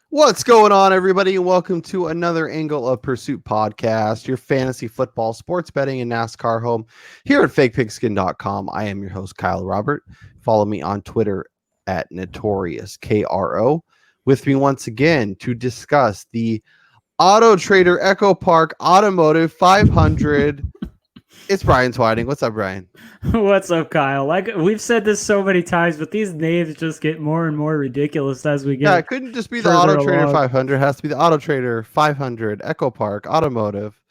What's going on, everybody? And welcome to another Angle of Pursuit podcast, your fantasy football, sports betting, and NASCAR home here at fakepigskin.com. I am your host, Kyle Robert. Follow me on Twitter at NotoriousKRO. With me once again to discuss the Autotrader Echopark Automotive 500. It's Brian Twining. What's up, Brian? What's up, Kyle? Like we've said this so many times, but these names just get more and more ridiculous as we Yeah, get it couldn't just be the further Autotrader along. 500. It has to be the Autotrader 500 Echopark Automotive.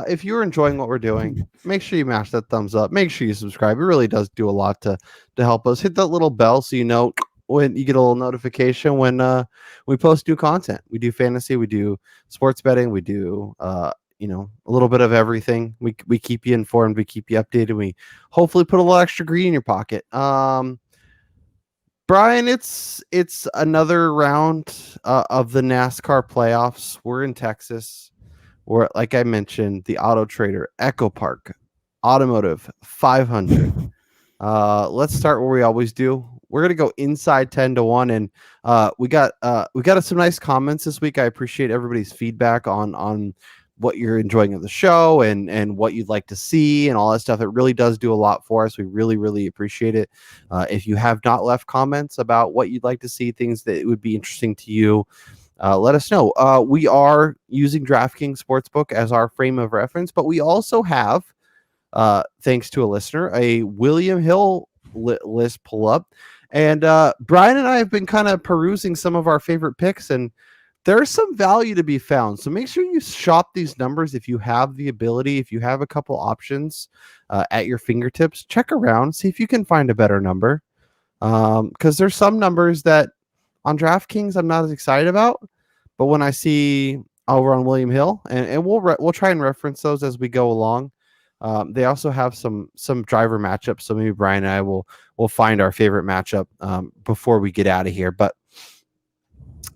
If you're enjoying what we're doing, make sure you mash that thumbs up. Make sure you subscribe. It really does do a lot to help us. Hit that little bell so you know when you get a little notification when we post new content. We do fantasy, we do sports betting, we do a little bit of everything. We keep you informed, we keep you updated. We hopefully put a little extra green in your pocket. Brian, it's another round of the NASCAR playoffs. We're in Texas. We're, like I mentioned, the Autotrader Echopark Automotive 500. Let's start where we always do. We're gonna go inside 10-1, and we got some nice comments this week. I appreciate everybody's feedback on what you're enjoying of the show and what you'd like to see and all that stuff. It really does do a lot for us. We really, really appreciate it. If you have not left comments about what you'd like to see, things that would be interesting to you, let us know. We are using DraftKings Sportsbook as our frame of reference, but we also have, thanks to a listener, a William Hill list pull up. And Brian and I have been kind of perusing some of our favorite picks, and there's some value to be found. So make sure you shop these numbers if you have the ability, if you have a couple options at your fingertips. Check around, see if you can find a better number. Because there's some numbers that on DraftKings I'm not as excited about, but when I see over on William Hill, and we'll try and reference those as we go along. They also have some driver matchups, so maybe Brian and I will find our favorite matchup before we get out of here. But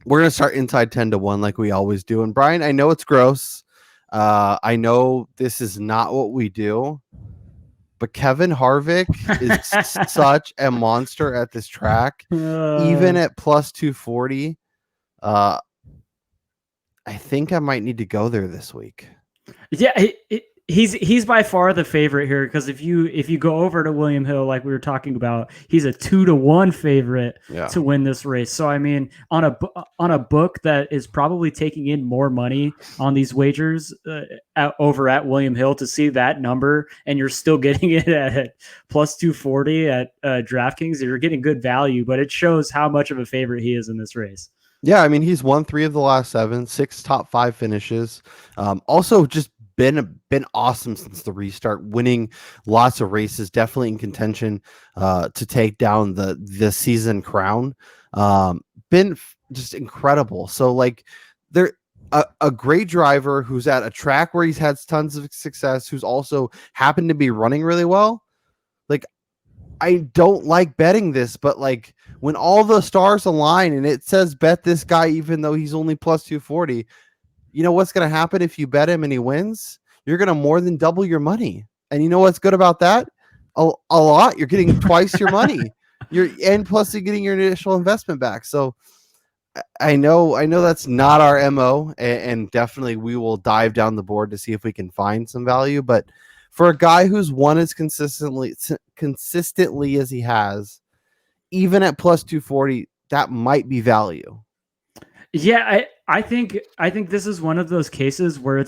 we're going to start inside 10-1 like we always do. And Brian, I know it's gross. I know this is not what we do, but Kevin Harvick is such a monster at this track. Even at plus 240, I think I might need to go there this week. Yeah, he's by far the favorite here because if you go over to William Hill, like we were talking about, he's a 2-1 favorite to win this race. So I mean, on a book that is probably taking in more money on these wagers over at William Hill, to see that number and you're still getting it at plus 240 at DraftKings, you're getting good value. But it shows how much of a favorite he is in this race. Yeah, I mean, he's won 3 of the last 7, 6 top 5 finishes. Also, just been awesome since the restart, winning lots of races, definitely in contention to take down the season crown. Been just incredible. So like they're a great driver who's at a track where he's had tons of success, who's also happened to be running really well. Like, I don't like betting this, but like when all the stars align and it says bet this guy even though he's only plus 240, you know what's going to happen if you bet him and he wins? You're going to more than double your money. And you know what's good about that? A lot. You're getting twice your money. And plus you're getting your initial investment back. So I know that's not our MO, and definitely we will dive down the board to see if we can find some value. But for a guy who's won as consistently as he has, even at plus 240, that might be value. Yeah, I think this is one of those cases where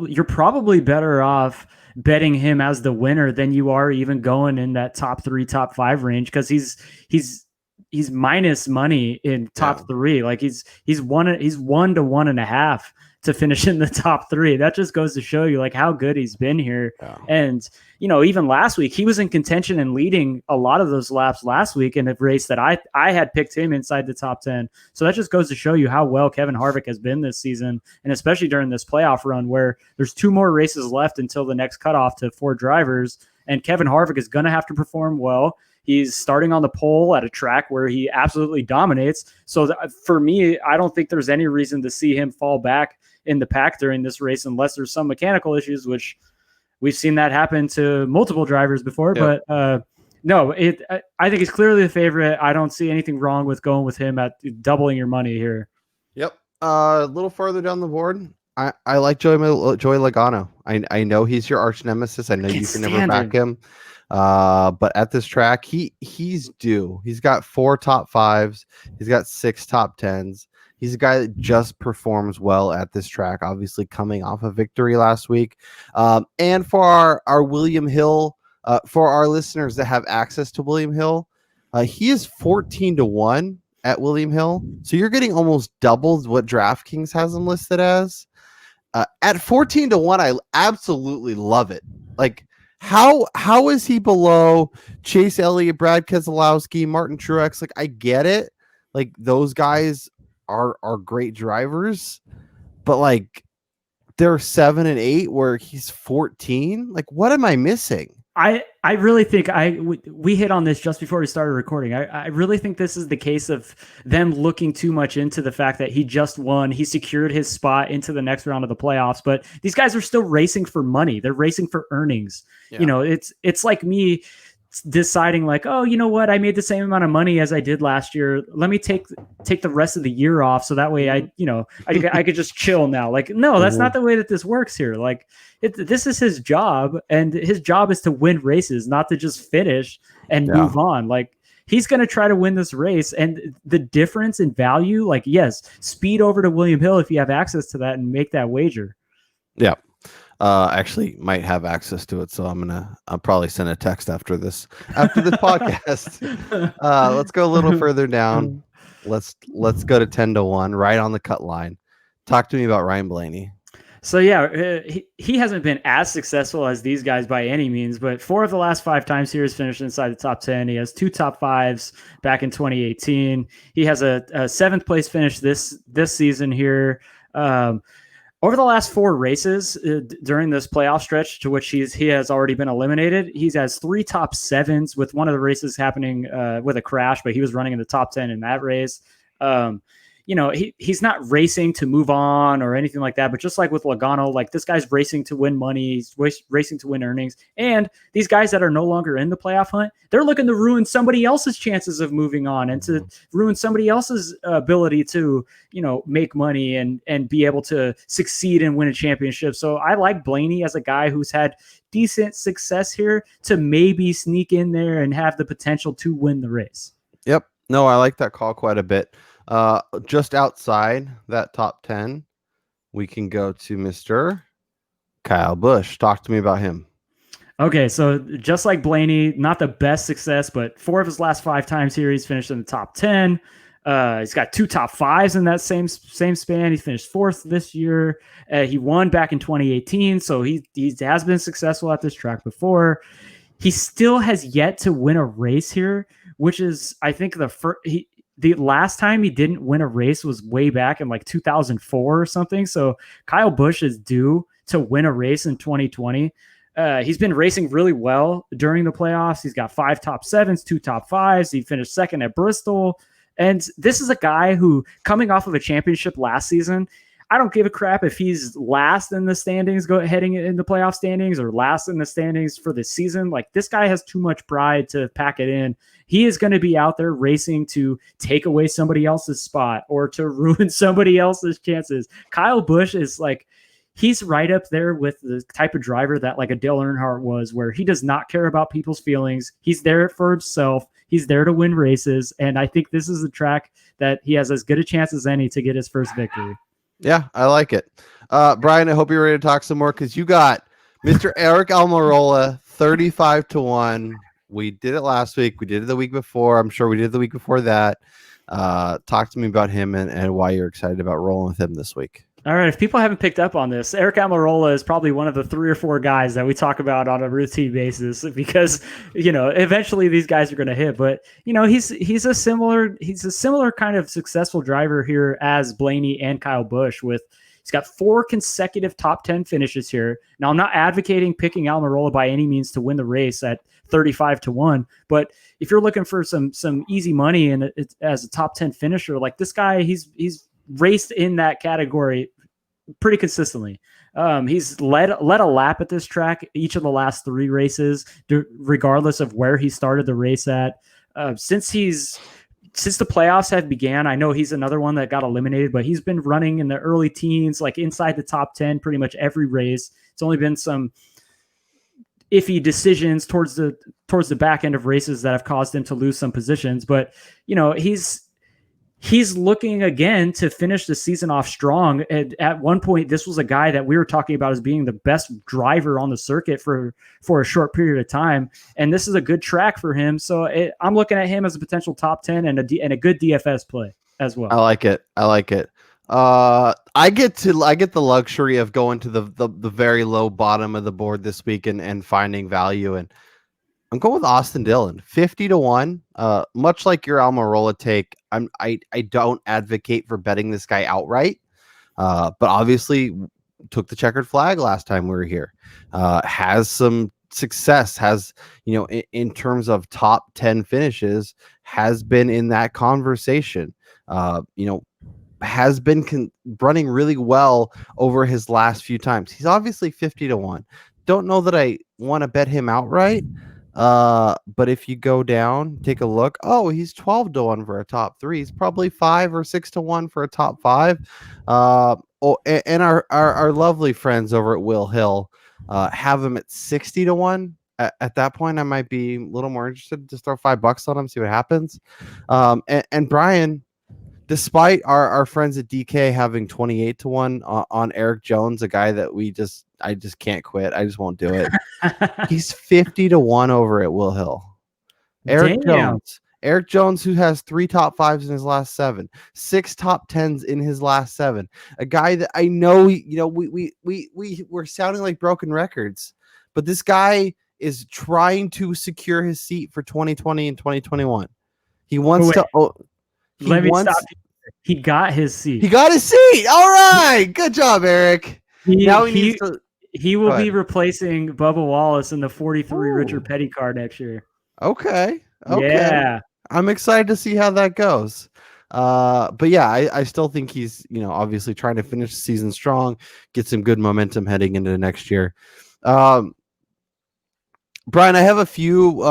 you're probably better off betting him as the winner than you are even going in that top 3, top 5 range, because he's minus money in top 3. Like he's 1 to 1.5 to finish in the top 3. That just goes to show you like how good he's been here. Yeah. And even last week he was in contention and leading a lot of those laps last week in a race that I had picked him inside the top 10. So that just goes to show you how well Kevin Harvick has been this season, and especially during this playoff run where there's 2 more races left until the next cutoff to 4 drivers, and Kevin Harvick is going to have to perform well. He's starting on the pole at a track where he absolutely dominates. So for me, I don't think there's any reason to see him fall back in the pack during this race unless there's some mechanical issues, which we've seen that happen to multiple drivers before. Yep. But no, I think he's clearly the favorite. I don't see anything wrong with going with him at doubling your money here. Yep. A little farther down the board, I like Joey Logano. I know he's your arch nemesis. I know you can never back him. But at this track, he's due. He's got 4 top 5s. He's got 6 top 10s. He's a guy that just performs well at this track, obviously coming off a victory last week. And for our William Hill, for our listeners that have access to William Hill, he is 14-1 at William Hill. So you're getting almost double what DraftKings has him listed as. At 14-1, I absolutely love it. Like, how is he below Chase Elliott, Brad Keselowski, Martin Truex? Like, I get it. Like, those guys are great drivers, but like they're 7 and 8 where he's 14. Like, what am I missing? I really think we hit on this just before we started recording. I really think this is the case of them looking too much into the fact that he just won. He secured his spot into the next round of the playoffs, but these guys are still racing for money. They're racing for earnings. Yeah. You know, it's like me deciding like, oh, you know what? I made the same amount of money as I did last year. Let me take the rest of the year off. So that way I could just chill now. Like, no, that's not the way that this works here. Like this is his job, and his job is to win races, not to just finish and move on. Like he's going to try to win this race, and the difference in value, like, yes, speed over to William Hill if you have access to that and make that wager. Yeah. Actually might have access to it, so I'll probably send a text after this podcast. Let's go a little further down. Let's go to 10-1, right on the cut line. Talk to me about Ryan Blaney. So yeah, he hasn't been as successful as these guys by any means, but 4 of the last 5 times he was finished inside the top 10. He has 2 top 5s back in 2018. He has a 7th place finish this season here. Over the last 4 races during this playoff stretch to which he has already been eliminated, he has 3 top 7s, with one of the races happening with a crash, but he was running in the top 10 in that race. He's not racing to move on or anything like that, but just like with Logano, like this guy's racing to win money, he's racing to win earnings. And these guys that are no longer in the playoff hunt, they're looking to ruin somebody else's chances of moving on and to ruin somebody else's ability to, make money and be able to succeed and win a championship. So I like Blaney as a guy who's had decent success here to maybe sneak in there and have the potential to win the race. Yep. No, I like that call quite a bit. Just outside that top 10, we can go to Mr. Kyle Busch. Talk to me about him. Okay, so just like Blaney, not the best success, but 4 of his last 5 times here, he's finished in the top 10. He's got 2 top 5s in that same span. He finished 4th this year. He won back in 2018, so he has been successful at this track before. He still has yet to win a race here, which is, I think, the last time he didn't win a race was way back in like 2004 or something. So Kyle Busch is due to win a race in 2020. He's been racing really well during the playoffs. He's got 5 top 7s, 2 top 5s. He finished 2nd at Bristol. And this is a guy who, coming off of a championship last season, I don't give a crap if he's last in the standings, heading in the playoff standings, or last in the standings for the season. Like, this guy has too much pride to pack it in. He is going to be out there racing to take away somebody else's spot or to ruin somebody else's chances. Kyle Busch is like, he's right up there with the type of driver that like a Dale Earnhardt was, where he does not care about people's feelings. He's there for himself. He's there to win races. And I think this is a track that he has as good a chance as any to get his first victory. Yeah, I like it. Brian, I hope you're ready to talk some more, because you got Mr. Eric Almarola 35-1. We did it last week. We did it the week before. I'm sure we did it the week before that. Talk to me about him and why you're excited about rolling with him this week. All right. If people haven't picked up on this, Eric Amarola is probably one of the 3 or 4 guys that we talk about on a routine basis, because, eventually these guys are going to hit. But, he's a similar kind of successful driver here as Blaney and Kyle Busch. He's got 4 consecutive top 10 finishes here. Now, I'm not advocating picking Almarola by any means to win the race at 35-1, but if you're looking for some easy money and as a top 10 finisher, like this guy, he's raced in that category pretty consistently. He's led a lap at this track each of the last 3 races, regardless of where he started the race at. Since he's since the playoffs have began, I know he's another one that got eliminated, but he's been running in the early teens, like inside the top 10 pretty much every race. It's only been some iffy decisions towards the back end of races that have caused him to lose some positions, but he's looking again to finish the season off strong. And at one point, this was a guy that we were talking about as being the best driver on the circuit for a short period of time. And this is a good track for him. So I'm looking at him as a potential top 10 and a good DFS play as well. I like it. I get the luxury of going to the very low bottom of the board this week and finding value. And I'm going with Austin Dillon, 50-1. Much like your Almarola take, I don't advocate for betting this guy outright, but obviously took the checkered flag last time we were here. Has some success, has, in terms of top 10 finishes, has been in that conversation. Has been running really well over his last few times. He's obviously 50-1. Don't know that I want to bet him outright. But if you go down, take a look. Oh, he's 12-1 for a top 3. He's probably 5 or 6-1 for a top 5. And our lovely friends over at Will Hill have him at 60-1. At that point, I might be a little more interested. Just throw $5 on him, see what happens. And Brian, despite our friends at DK having 28-1 on Eric Jones, a guy that I just can't quit. I just won't do it. He's 50-1 over at Will Hill. Eric Jones, who has 3 top 5s in his last 7, 6 top 10s in his last 7. A guy that I know, we're sounding like broken records, but this guy is trying to secure his seat for 2020 and 2021. He wants to. Let me stop you. He got his seat. All right. Good job, Eric. He will be replacing Bubba Wallace in the 43 Richard Petty car next year. Okay. Yeah. I'm excited to see how that goes. But yeah, I still think he's, obviously trying to finish the season strong, get some good momentum heading into the next year. Brian, I have a few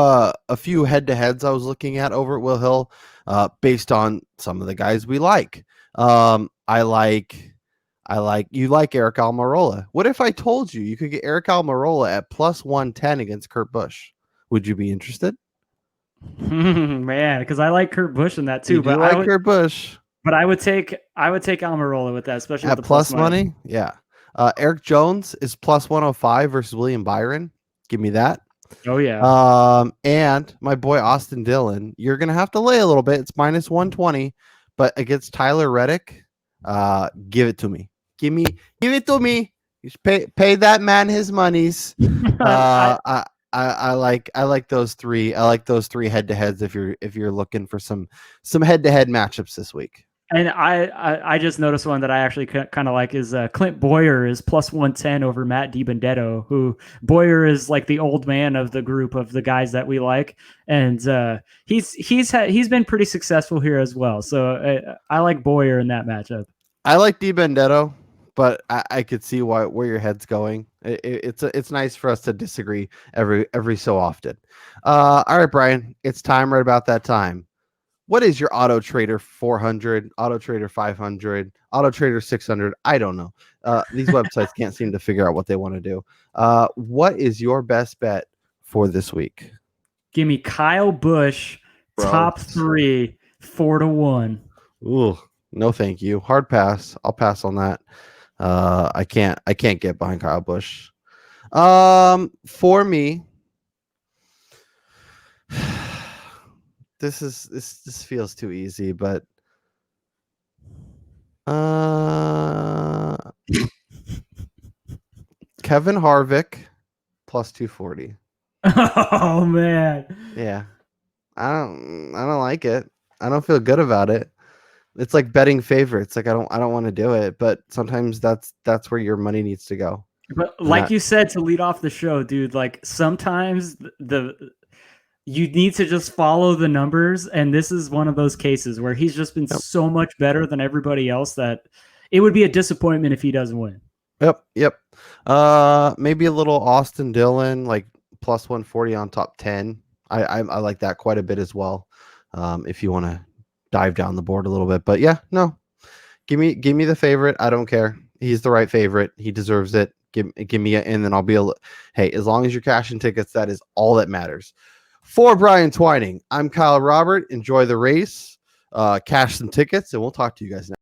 head-to-heads I was looking at over at Will Hill, based on some of the guys we like. I like Eric Almarola. What if I told you could get Eric Almarola at plus 110 against Kurt Busch? Would you be interested? Man, because I like Kurt Busch in that too. Kurt Busch. But I would take Almarola with that, especially at with the plus money. Yeah. Eric Jones is plus 105 versus William Byron. Give me that. Oh yeah. And my boy Austin Dillon, you're gonna have to lay a little bit. It's minus 120, but against Tyler Reddick, give it to me. Give it to me. You should pay that man his monies. I like those three. I like those 3 head-to-heads if you're looking for some head-to-head matchups this week. And I just noticed one that I actually kind of like is Clint Boyer is plus 110 over Matt DiBenedetto, who Boyer is like the old man of the group of the guys that we like. And he's been pretty successful here as well. So I like Boyer in that matchup. I like DiBenedetto, but I could see where your head's going. It's nice for us to disagree every so often. All right, Brian, it's time right about that time. What is your Autotrader 400, Autotrader 500, Autotrader 600? I don't know. These websites can't seem to figure out what they want to do. What is your best bet for this week? Give me Kyle Busch, top 3, 4-1. Ooh, no, thank you. Hard pass. I'll pass on that. I can't get behind Kyle Busch. For me, this feels too easy, but Kevin Harvick plus 240. Oh man. Yeah. I don't like it. I don't feel good about it. It's like betting favorites. Like I don't want to do it, but sometimes that's where your money needs to go. But like you said to lead off the show, dude, like sometimes you need to just follow the numbers, and this is one of those cases where he's just been so much better than everybody else that it would be a disappointment if he doesn't win. Yep. Maybe a little Austin Dillon, like plus 140 on top 10. I like that quite a bit as well. If you want to dive down the board a little bit. But yeah, no, give me the favorite. I don't care. He's the right favorite. He deserves it. Give me it, and then I'll be hey, as long as you're cashing tickets, that is all that matters. For Brian Twining, I'm Kyle Robert. Enjoy the race. Cash some tickets, and we'll talk to you guys next.